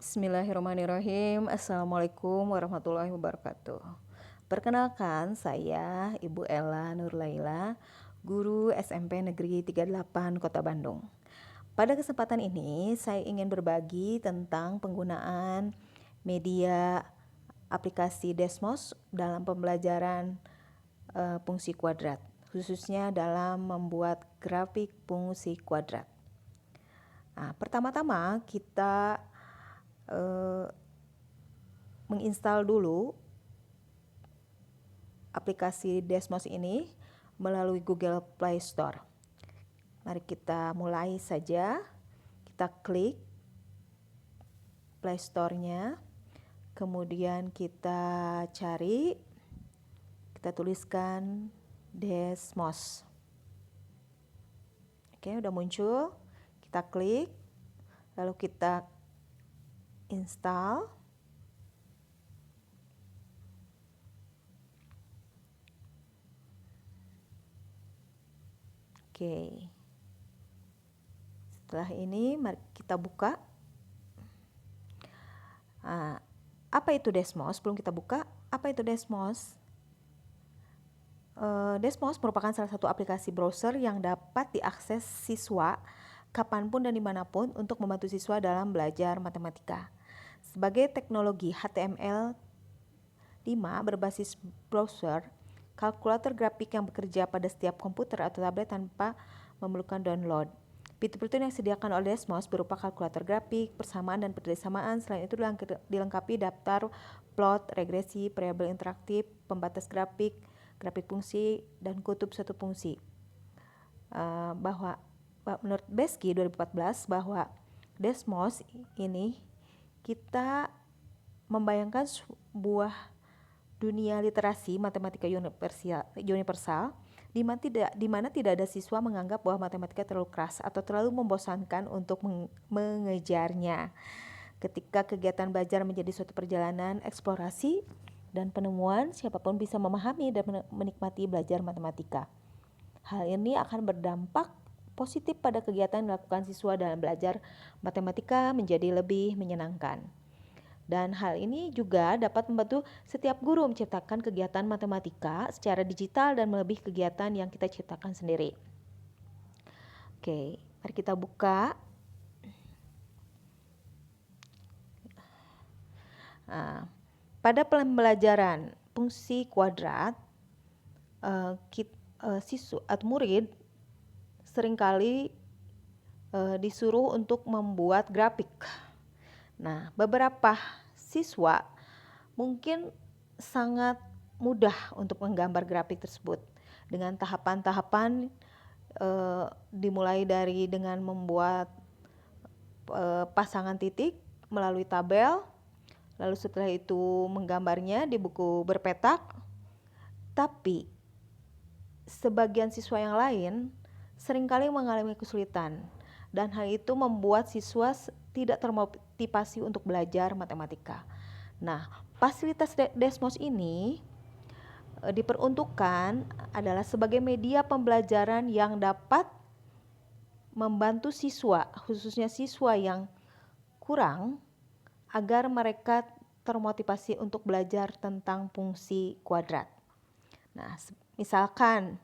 Bismillahirrahmanirrahim. Assalamualaikum warahmatullahi wabarakatuh. Perkenalkan, saya Ibu Ella Nurlaila, guru SMP Negeri 38 Kota Bandung. Pada kesempatan ini, saya ingin berbagi tentang penggunaan media aplikasi Desmos dalam pembelajaran fungsi kuadrat, khususnya dalam membuat grafik fungsi kuadrat. Nah, pertama-tama kita menginstal dulu aplikasi Desmos ini melalui Google Play Store. Mari kita mulai saja. Kita klik Play Store-nya, kemudian kita cari, kita tuliskan Desmos. Oke, udah muncul. Kita klik, lalu kita install. Oke. Setelah ini mari kita buka. Nah, apa itu Desmos? Sebelum kita buka, apa itu Desmos? Desmos merupakan salah satu aplikasi browser yang dapat diakses siswa kapanpun dan dimanapun untuk membantu siswa dalam belajar matematika. Sebagai teknologi HTML5 berbasis browser, kalkulator grafik yang bekerja pada setiap komputer atau tablet tanpa memerlukan download. Fitur-fitur yang disediakan oleh Desmos berupa kalkulator grafik, persamaan dan persamaan. Selain itu dilengkapi daftar plot, regresi, variabel interaktif, pembatas grafik, grafik fungsi, dan kutub satu fungsi. Bahwa menurut Beskey 2014 bahwa Desmos ini kita membayangkan sebuah dunia literasi matematika universal di mana tidak ada siswa menganggap bahwa matematika terlalu keras atau terlalu membosankan untuk mengejarnya. Ketika kegiatan belajar menjadi suatu perjalanan eksplorasi dan penemuan, siapapun bisa memahami dan menikmati belajar matematika. Hal ini akan berdampak positif pada kegiatan yang dilakukan siswa dalam belajar matematika menjadi lebih menyenangkan. Dan hal ini juga dapat membantu setiap guru menciptakan kegiatan matematika secara digital dan melebihi kegiatan yang kita ciptakan sendiri. Oke, mari kita buka. Nah, pada pembelajaran fungsi kuadrat, siswa atau murid seringkali disuruh untuk membuat grafik. Nah, beberapa siswa mungkin sangat mudah untuk menggambar grafik tersebut dengan tahapan-tahapan, dimulai dari dengan membuat pasangan titik melalui tabel, lalu setelah itu menggambarnya di buku berpetak. Tapi sebagian siswa yang lain seringkali mengalami kesulitan, dan hal itu membuat siswa tidak termotivasi untuk belajar matematika. Nah, fasilitas Desmos ini diperuntukkan adalah sebagai media pembelajaran yang dapat membantu siswa, khususnya siswa yang kurang, agar mereka termotivasi untuk belajar tentang fungsi kuadrat. Nah, misalkan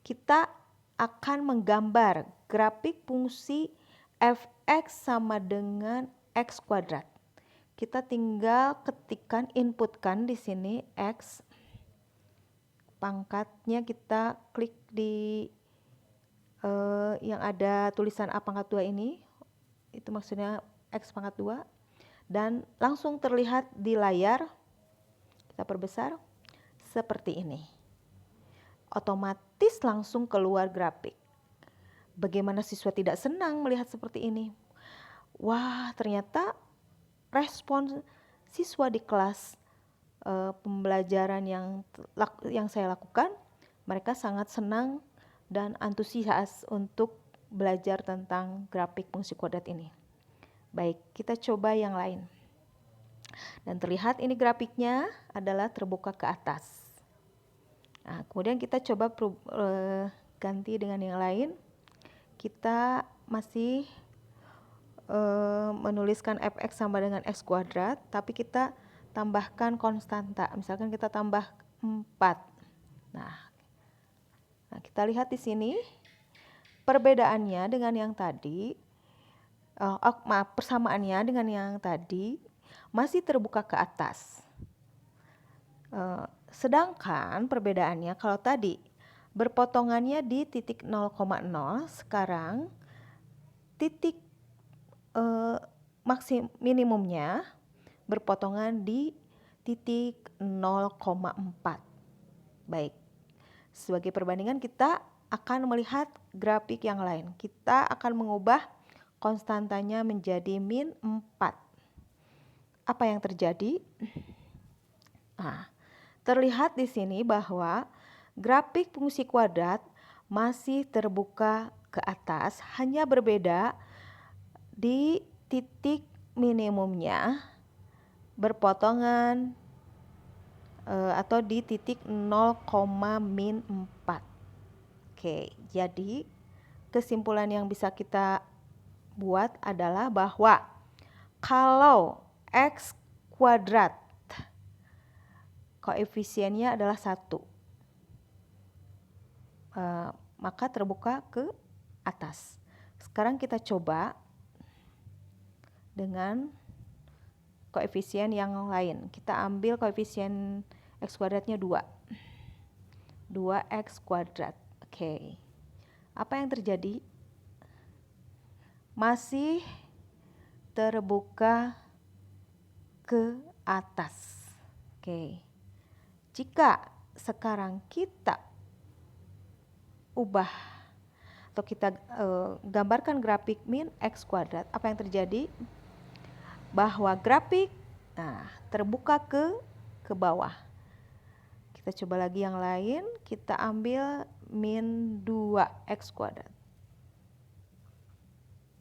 kita akan menggambar grafik fungsi f(x) sama dengan x kuadrat. Kita tinggal ketikkan, inputkan di sini x, pangkatnya kita klik di yang ada tulisan a pangkat 2 ini, itu maksudnya x pangkat 2, dan langsung terlihat di layar. Kita perbesar seperti ini. Otomatis langsung keluar grafik. Bagaimana siswa tidak senang melihat seperti ini? Wah, ternyata respon siswa di kelas pembelajaran yang saya lakukan, mereka sangat senang dan antusias untuk belajar tentang grafik fungsi kuadrat ini. Baik, kita coba yang lain. Dan terlihat ini grafiknya adalah terbuka ke atas. Nah, kemudian kita coba ganti dengan yang lain. Kita masih menuliskan fx sama dengan x kuadrat, tapi kita tambahkan konstanta. Misalkan kita tambah 4. Nah, kita lihat di sini perbedaannya dengan yang tadi, persamaannya dengan yang tadi masih terbuka ke atas. Sedangkan perbedaannya kalau tadi berpotongannya di titik 0,0, sekarang titik minimumnya berpotongan di titik 0,4. Baik, sebagai perbandingan kita akan melihat grafik yang lain. Kita akan mengubah konstantanya menjadi min 4. Apa yang terjadi? Nah, terlihat di sini bahwa grafik fungsi kuadrat masih terbuka ke atas, hanya berbeda di titik minimumnya berpotongan atau di titik 0,-4. Oke, jadi kesimpulan yang bisa kita buat adalah bahwa kalau x kuadrat koefisiennya adalah 1, maka terbuka ke atas. Sekarang kita coba dengan koefisien yang lain. Kita ambil koefisien x kuadratnya 2. 2x kuadrat. Oke. Apa yang terjadi? Masih terbuka ke atas. Oke. Jika sekarang kita ubah atau kita gambarkan grafik min x kuadrat, apa yang terjadi? Bahwa grafik terbuka ke bawah. Kita coba lagi yang lain, kita ambil min 2x kuadrat.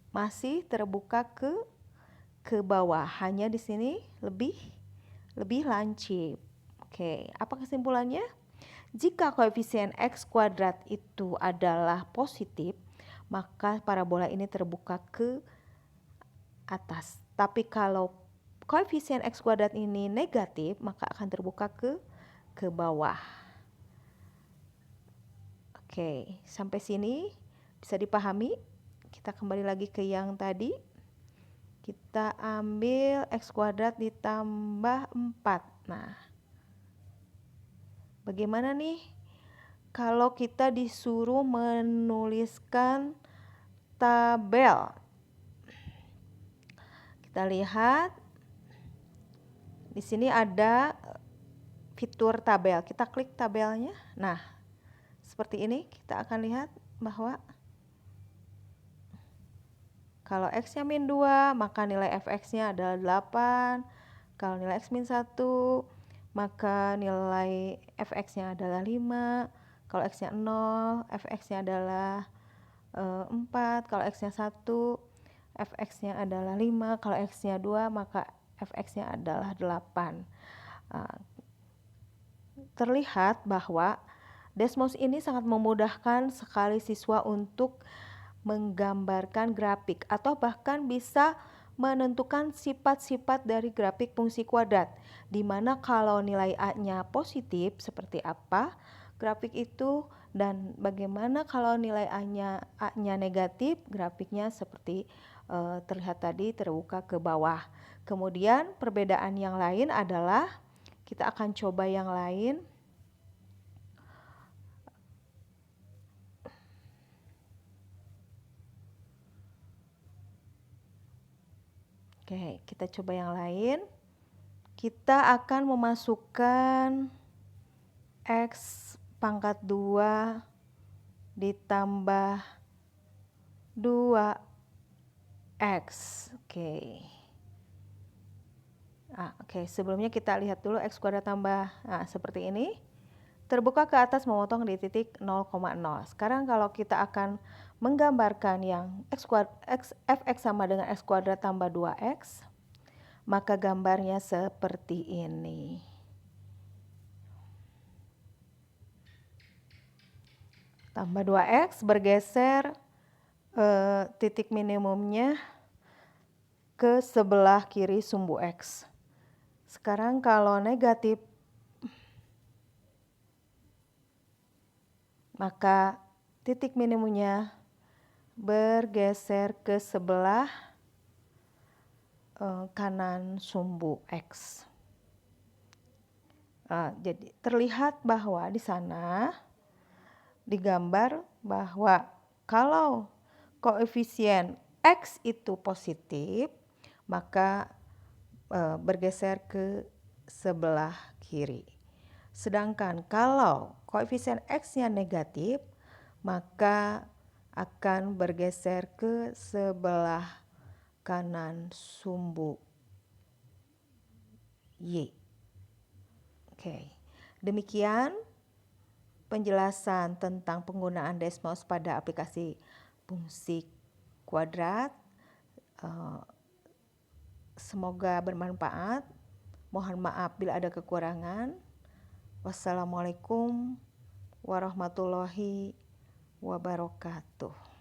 Masih terbuka ke bawah, hanya di sini lebih lancip. Oke, apa kesimpulannya? Jika koefisien x kuadrat itu adalah positif, maka parabola ini terbuka ke atas. Tapi kalau koefisien x kuadrat ini negatif, maka akan terbuka ke bawah. Oke, sampai sini bisa dipahami? Kita kembali lagi ke yang tadi. Kita ambil x kuadrat ditambah 4. Nah, bagaimana nih kalau kita disuruh menuliskan tabel? Kita lihat di sini ada fitur tabel. Kita klik tabelnya. Nah, seperti ini kita akan lihat bahwa kalau x-nya min 2, maka nilai fx-nya adalah 8. Kalau nilai x min 1, maka nilai fx-nya adalah 5. Kalau x-nya 0, fx-nya adalah 4. Kalau x-nya 1, fx-nya adalah 5. Kalau x-nya 2, maka fx-nya adalah 8. Terlihat bahwa Desmos ini sangat memudahkan sekali siswa untuk menggambarkan grafik atau bahkan bisa menentukan sifat-sifat dari grafik fungsi kuadrat, di mana kalau nilai A-nya positif seperti apa grafik itu, dan bagaimana kalau nilai A-nya negatif, grafiknya seperti terlihat tadi terbuka ke bawah. Kemudian perbedaan yang lain adalah kita akan coba yang lain. Oke, kita coba yang lain. Kita akan memasukkan x pangkat 2 ditambah 2x. Oke, sebelumnya kita lihat dulu x kuadrat tambah seperti ini. Terbuka ke atas memotong di titik 0,0. Sekarang kalau kita akan menggambarkan yang fx sama dengan x kuadrat tambah 2x, maka gambarnya seperti ini. Tambah 2x bergeser titik minimumnya ke sebelah kiri sumbu X. Sekarang kalau negatif, maka titik minimumnya bergeser ke sebelah kanan sumbu X. Jadi terlihat bahwa di sana digambar bahwa kalau koefisien X itu positif, maka bergeser ke sebelah kiri. Sedangkan kalau koefisien X-nya negatif, maka akan bergeser ke sebelah kanan sumbu Y. Oke. Demikian penjelasan tentang penggunaan Desmos pada aplikasi fungsi kuadrat. Semoga bermanfaat. Mohon maaf bila ada kekurangan. Wassalamualaikum warahmatullahi wabarakatuh.